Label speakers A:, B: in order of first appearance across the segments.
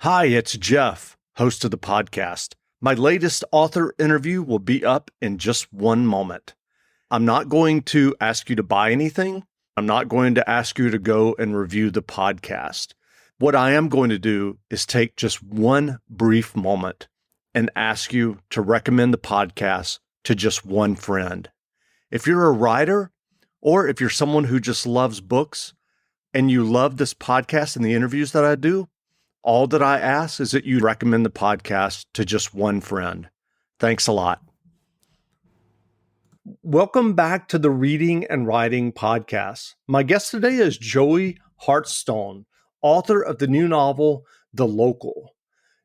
A: Hi, it's Jeff, host of the podcast. My latest author interview will be up in just one moment. I'm not going to ask you to buy anything. I'm not going to ask you to go and review the podcast. What I am going to do is take just one brief moment and ask you to recommend the podcast to just one friend. If you're a writer, or if you're someone who just loves books and you love this podcast and the interviews that I do, all that I ask is that you recommend the podcast to just one friend. Thanks a lot. Welcome back to the Reading and Writing Podcast. My guest today is Joey Hartstone, author of the new novel, The Local.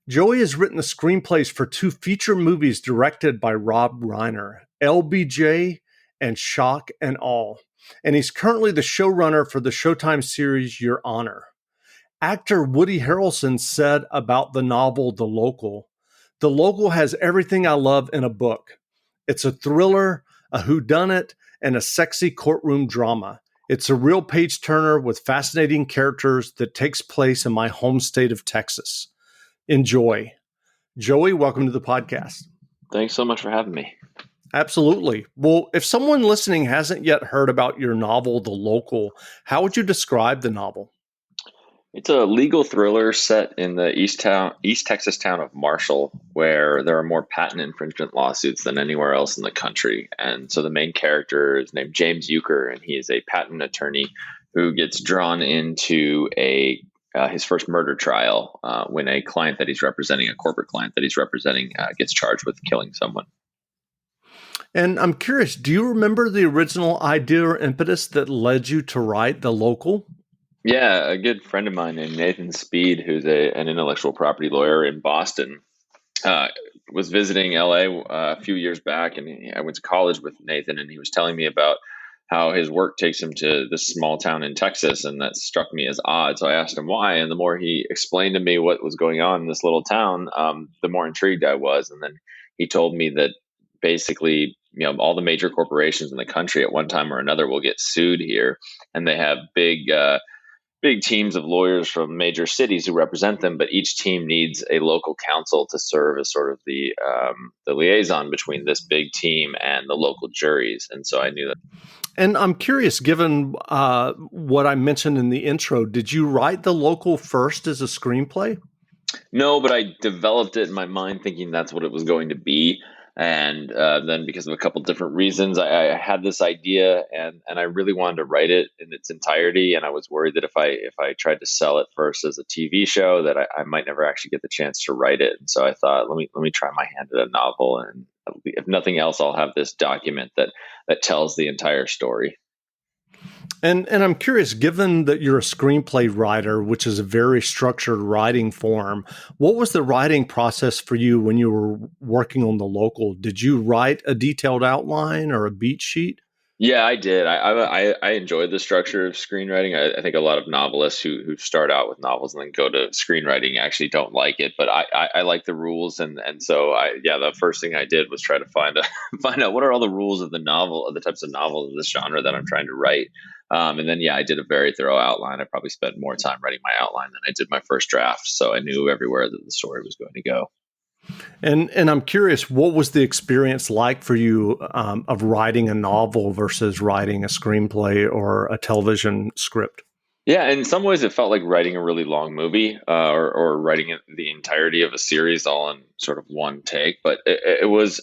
A: Joey has written the screenplays for two feature movies directed by Rob Reiner, LBJ and Shock and Awe, and he's currently the showrunner for the Showtime series Your Honor. Actor Woody Harrelson said about the novel The Local has everything I love in a book. It's a thriller, a whodunit, and a sexy courtroom drama. It's a real page-turner with fascinating characters that takes place in my home state of Texas. Enjoy. Joey, welcome to the podcast.
B: Thanks so much for having me.
A: Absolutely. Well, if someone listening hasn't yet heard about your novel, The Local, how would you describe the novel?
B: It's a legal thriller set in the East Texas town of Marshall, where there are more patent infringement lawsuits than anywhere else in the country. And so the main character is named James Euchre, and he is a patent attorney who gets drawn into his first murder trial when a client that he's representing, a corporate client that he's representing, gets charged with killing someone.
A: And I'm curious, do you remember the original idea or impetus that led you to write The Local?
B: Yeah, a good friend of mine named Nathan Speed, who's an intellectual property lawyer in Boston, was visiting LA a few years back, and I went to college with Nathan, and he was telling me about how his work takes him to this small town in Texas, and that struck me as odd. So I asked him why, and the more he explained to me what was going on in this little town, the more intrigued I was. And then he told me that basically, all the major corporations in the country at one time or another will get sued here, and they have big teams of lawyers from major cities who represent them, but each team needs a local counsel to serve as sort of the liaison between this big team and the local juries. And so I knew that.
A: And I'm curious, given what I mentioned in the intro, did you write The Local first as a screenplay?
B: No, but I developed it in my mind thinking that's what it was going to be. And then because of a couple different reasons, I had this idea and I really wanted to write it in its entirety. And I was worried that if I tried to sell it first as a TV show, that I might never actually get the chance to write it. And so I thought, let me try my hand at a novel. And if nothing else, I'll have this document that tells the entire story.
A: And I'm curious, given that you're a screenplay writer, which is a very structured writing form, what was the writing process for you when you were working on The Local? Did you write a detailed outline or a beat sheet?
B: Yeah, I did. I enjoyed the structure of screenwriting. I think a lot of novelists who start out with novels and then go to screenwriting actually don't like it, but I like the rules, and so the first thing I did was try to find out what are all the rules of the novel, of the types of novels of this genre that I'm trying to write. And then I did a very thorough outline. I probably spent more time writing my outline than I did my first draft, so I knew everywhere that the story was going to go.
A: And I'm curious, what was the experience like for you of writing a novel versus writing a screenplay or a television script?
B: Yeah, in some ways, it felt like writing a really long movie or writing the entirety of a series all in sort of one take. But it was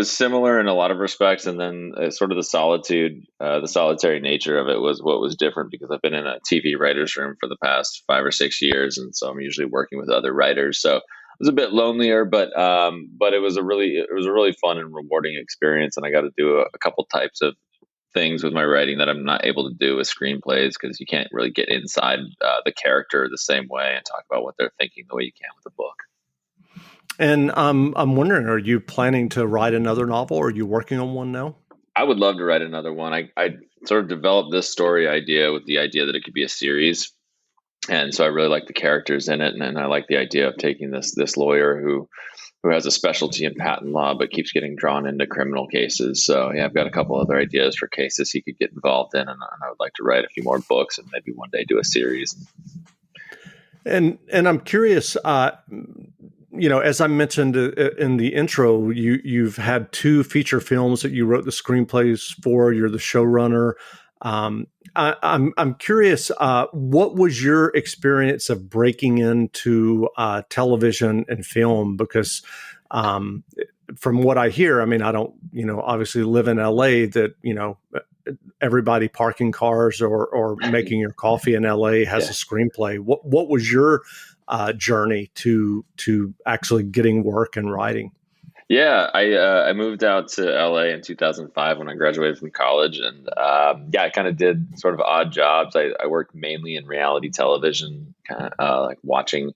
B: similar in a lot of respects, and then sort of the solitary nature of it was what was different, because I've been in a TV writer's room for the past 5 or 6 years, and so I'm usually working with other writers. So it was a bit lonelier, but it was a really fun and rewarding experience, and I got to do a couple types of things with my writing that I'm not able to do with screenplays, because you can't really get inside the character the same way and talk about what they're thinking the way you can with a book.
A: And I'm wondering, are you planning to write another novel? Or are you working on one now?
B: I would love to write another one. I sort of developed this story idea with the idea that it could be a series. And so I really like the characters in it. And I like the idea of taking this lawyer who has a specialty in patent law, but keeps getting drawn into criminal cases. So I've got a couple other ideas for cases he could get involved in. And I would like to write a few more books and maybe one day do a series.
A: And I'm curious, as I mentioned in the intro, you've had two feature films that you wrote the screenplays for. You're the showrunner. I'm curious, what was your experience of breaking into television and film? Because um, from what I hear, I mean, I don't, obviously live in LA. That everybody parking cars or making your coffee in LA has
B: Yeah.
A: a screenplay. What was your journey to actually getting work and writing?
B: Yeah, I moved out to LA in 2005 when I graduated from college, and yeah, I kind of did sort of odd jobs. I worked mainly in reality television, kind of like watching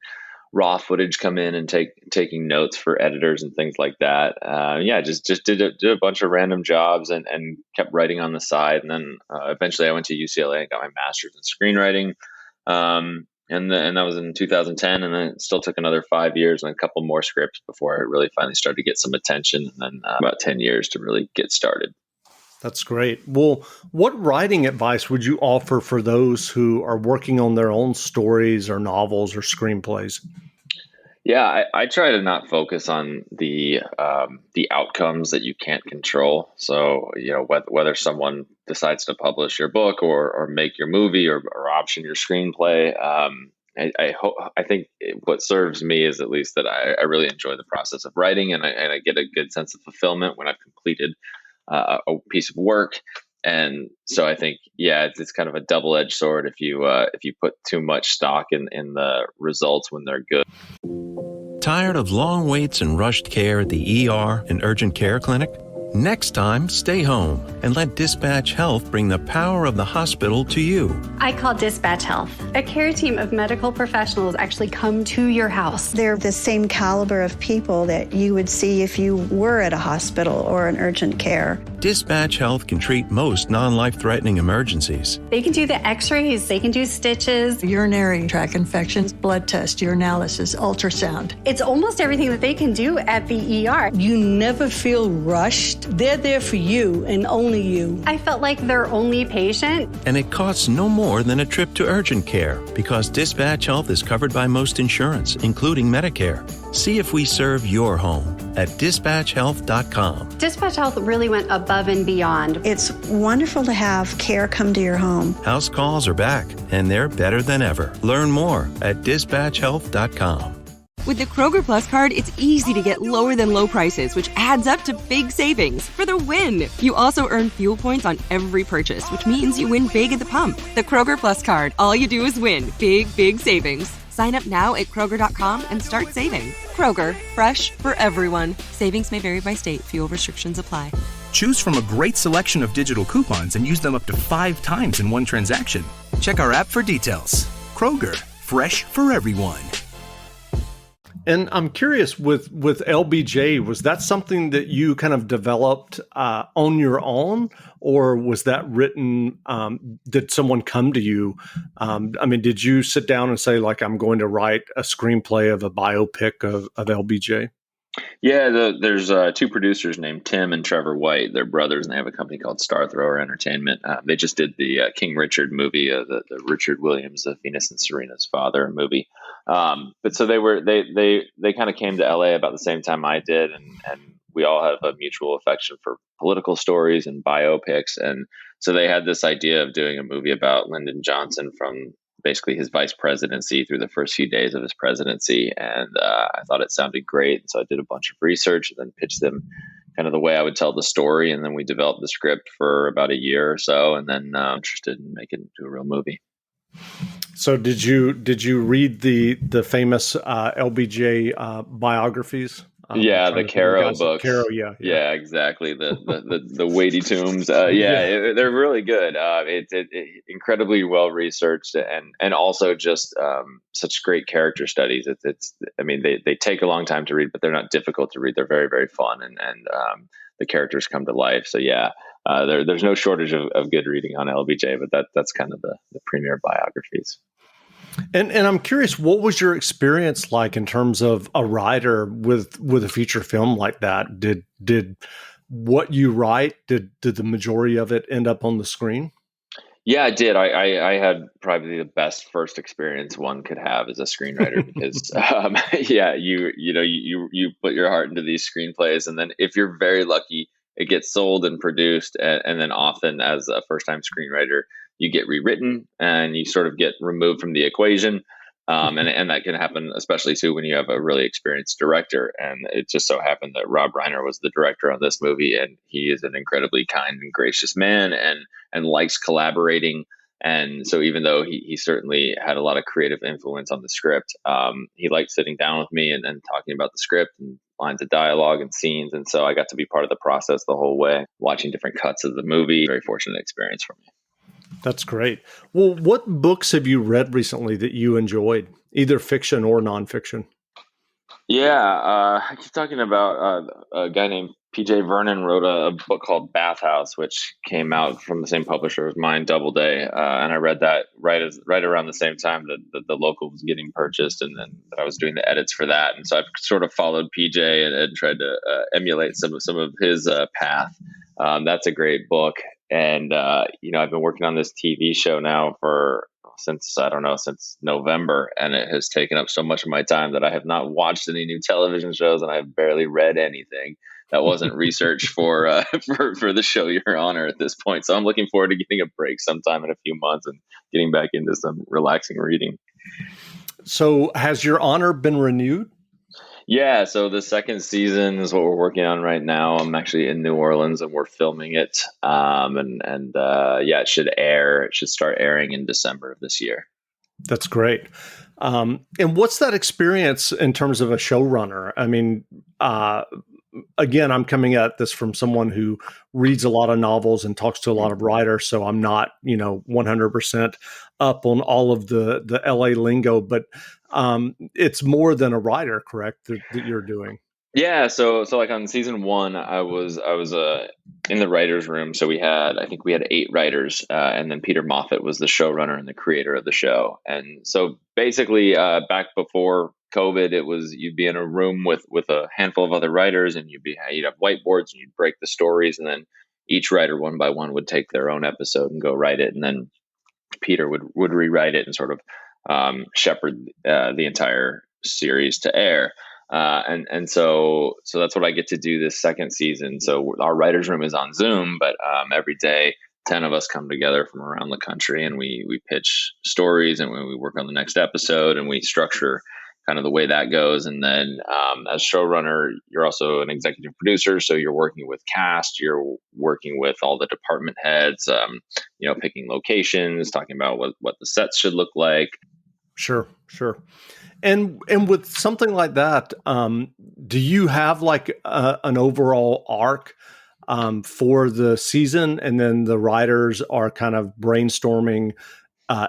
B: raw footage come in and taking notes for editors and things like that. Yeah, just did a bunch of random jobs and kept writing on the side. And then eventually I went to UCLA and got my master's in screenwriting. And that was in 2010, and then it still took another 5 years and a couple more scripts before I really finally started to get some attention. And then about 10 years to really get started.
A: That's great. Well, what writing advice would you offer for those who are working on their own stories or novels or screenplays?
B: Yeah, I try to not focus on the outcomes that you can't control. So whether someone decides to publish your book or make your movie or option your screenplay. I think what serves me is at least that I really enjoy the process of writing, and I get a good sense of fulfillment when I've completed a piece of work. And so I think, yeah, it's kind of a double-edged sword if you put too much stock in the results when they're good.
C: Tired of long waits and rushed care at the ER and urgent care clinic? Next time, stay home and let Dispatch Health bring the power of the hospital to you.
D: I call Dispatch Health. A care team of medical professionals actually come to your house.
E: They're the same caliber of people that you would see if you were at a hospital or an urgent care.
C: Dispatch Health can treat most non-life-threatening emergencies.
D: They can do the x-rays, they can do stitches,
F: urinary tract infections, blood test, urinalysis, ultrasound.
D: It's almost everything that they can do at the ER.
G: You never feel rushed. They're there for you and only you.
D: I felt like their only patient.
C: And it costs no more than a trip to urgent care because Dispatch Health is covered by most insurance, including Medicare. See if we serve your home at dispatchhealth.com.
D: Dispatch Health really went above and beyond.
E: It's wonderful to have care come to your home.
C: House calls are back, and they're better than ever. Learn more at dispatchhealth.com.
H: With the Kroger Plus card, it's easy to get lower than low prices, which adds up to big savings for the win. You also earn fuel points on every purchase, which means you win big at the pump. The Kroger Plus card, all you do is win. Big, big savings. Sign up now at Kroger.com and start saving. Kroger, fresh for everyone. Savings may vary by state. Fuel restrictions apply.
I: Choose from a great selection of digital coupons and use them up to 5 times in one transaction. Check our app for details. Kroger, fresh for everyone.
A: And I'm curious with LBJ, was that something that you kind of developed on your own, or was that written? Did someone come to you? I mean, did you sit down and say, like, I'm going to write a screenplay of a biopic of LBJ?
B: Yeah, there's two producers named Tim and Trevor White. They're brothers, and they have a company called Star Thrower Entertainment. They just did the King Richard movie, the Richard Williams, Venus and Serena's father movie. But so they kind of came to LA about the same time I did, and we all have a mutual affection for political stories and biopics. And so they had this idea of doing a movie about Lyndon Johnson from basically his vice presidency through the first few days of his presidency. And I thought it sounded great. So I did a bunch of research and then pitched them kind of the way I would tell the story. And then we developed the script for about a year or so, and then interested in making it into a real movie.
A: So did you read the famous LBJ biographies?
B: Yeah, the Caro books.
A: Caro,
B: yeah, exactly. The weighty tombs. They're really good. It's incredibly well researched and also just such great character studies. I mean, they take a long time to read, but they're not difficult to read. They're very, very fun, and the characters come to life. So yeah, there's no shortage of good reading on LBJ, but that's kind of the premier biographies.
A: And I'm curious, what was your experience like in terms of a writer with a feature film like that? Did what you write, did the majority of it end up on the screen?
B: Yeah, I did. I had probably the best first experience one could have as a screenwriter because, yeah, you put your heart into these screenplays, and then if you're very lucky, it gets sold and produced, and then often as a first time screenwriter, you get rewritten and you sort of get removed from the equation. And that can happen, especially too, when you have a really experienced director. And it just so happened that Rob Reiner was the director on this movie, and he is an incredibly kind and gracious man, and likes collaborating. And so, even though he certainly had a lot of creative influence on the script, he liked sitting down with me and talking about the script and lines of dialogue and scenes. And so, I got to be part of the process the whole way, watching different cuts of the movie. Very fortunate experience for me.
A: That's great. Well, what books have you read recently that you enjoyed, either fiction or nonfiction?
B: Yeah, I keep talking about a guy named PJ Vernon wrote a book called Bathhouse, which came out from the same publisher as mine, Doubleday, and I read that right around the same time that the local was getting purchased, and then I was doing the edits for that, and so I've sort of followed PJ and tried to emulate some of his path. That's a great book, and I've been working on this TV show now since November, and it has taken up so much of my time that I have not watched any new television shows, and I've barely read anything that wasn't research for the show Your Honor at this point. So I'm looking forward to getting a break sometime in a few months and getting back into some relaxing reading.
A: So has Your Honor been renewed?
B: Yeah, so the second season is what we're working on right now. I'm actually in New Orleans and we're filming it. It should air. It should start airing in December of this year.
A: That's great. And what's that experience in terms of a showrunner? I mean, again, I'm coming at this from someone who reads a lot of novels and talks to a lot of writers, so I'm not, 100% up on all of the LA lingo, but it's more than a writer, correct, that you're doing?
B: Yeah, so like on season one, I was in the writers' room. So I think we had 8 writers, and then Peter Moffat was the showrunner and the creator of the show. And so basically, back before COVID, it was you'd be in a room with a handful of other writers, and you'd have whiteboards, and you'd break the stories, and then each writer one by one would take their own episode and go write it, and then Peter would rewrite it and sort of shepherd the entire series to air. So that's what I get to do this second season. So our writers' room is on Zoom, but every day 10 of us come together from around the country, and we pitch stories, and we work on the next episode, and we structure kind of the way that goes. And then as showrunner, you're also an executive producer, so you're working with cast, you're working with all the department heads, picking locations, talking about what the sets should look like.
A: Sure. And with something like that, do you have like an overall arc for the season, and then the writers are kind of brainstorming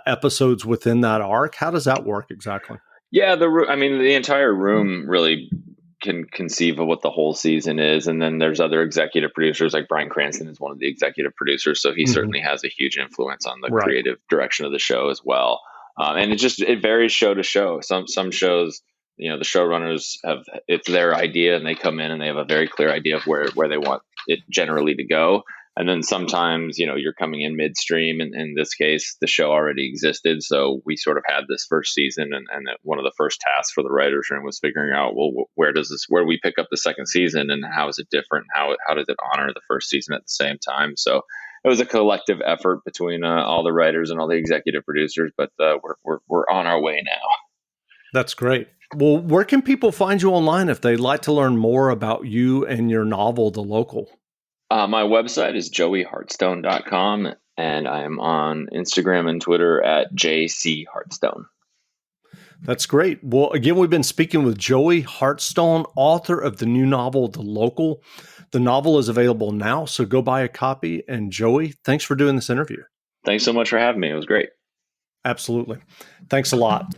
A: episodes within that arc? How does that work exactly?
B: Yeah, the entire room really can conceive of what the whole season is, and then there's other executive producers, like Bryan Cranston is one of the executive producers, so he certainly has a huge influence on the creative direction of the show as well. And it varies show to show. Some shows, the showrunners it's their idea, and they come in and they have a very clear idea of where they want it generally to go. And then sometimes, you're coming in midstream, and in this case, the show already existed. So we sort of had this first season, and one of the first tasks for the writers' room was figuring out, well, where do we pick up the second season, and how is it different? How does it honor the first season at the same time? So it was a collective effort between all the writers and all the executive producers, but we're on our way now.
A: That's great. Well, where can people find you online if they'd like to learn more about you and your novel, The Local?
B: My website is joeyhartstone.com, and I am on Instagram and Twitter at jchartstone.
A: That's great. Well, again, we've been speaking with Joey Hartstone, author of the new novel, The Local. The novel is available now, so go buy a copy. And Joey, thanks for doing this interview.
B: Thanks so much for having me. It was great.
A: Absolutely. Thanks a lot.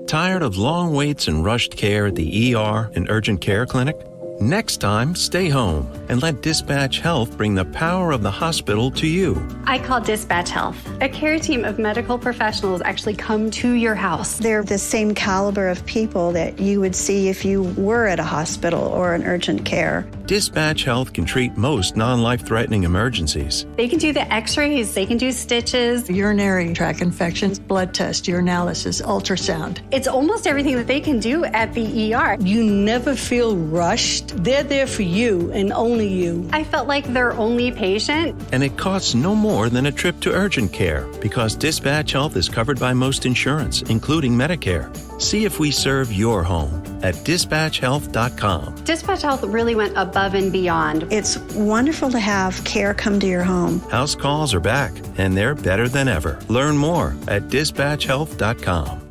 C: Tired of long waits and rushed care at the ER and urgent care clinic? Next time, stay home and let Dispatch Health bring the power of the hospital to you.
D: I call Dispatch Health. A care team of medical professionals actually come to your house.
E: They're the same caliber of people that you would see if you were at a hospital or an urgent care.
C: Dispatch Health can treat most non-life-threatening emergencies.
D: They can do the x-rays, they can do stitches.
F: Urinary tract infections, blood test, urinalysis, ultrasound.
D: It's almost everything that they can do at the ER.
G: You never feel rushed. They're there for you and only you.
D: I felt like their only patient.
C: And it costs no more than a trip to urgent care because Dispatch Health is covered by most insurance, including Medicare. See if we serve your home at dispatchhealth.com.
D: Dispatch Health really went above and beyond.
E: It's wonderful to have care come to your home.
C: House calls are back, and they're better than ever. Learn more at dispatchhealth.com.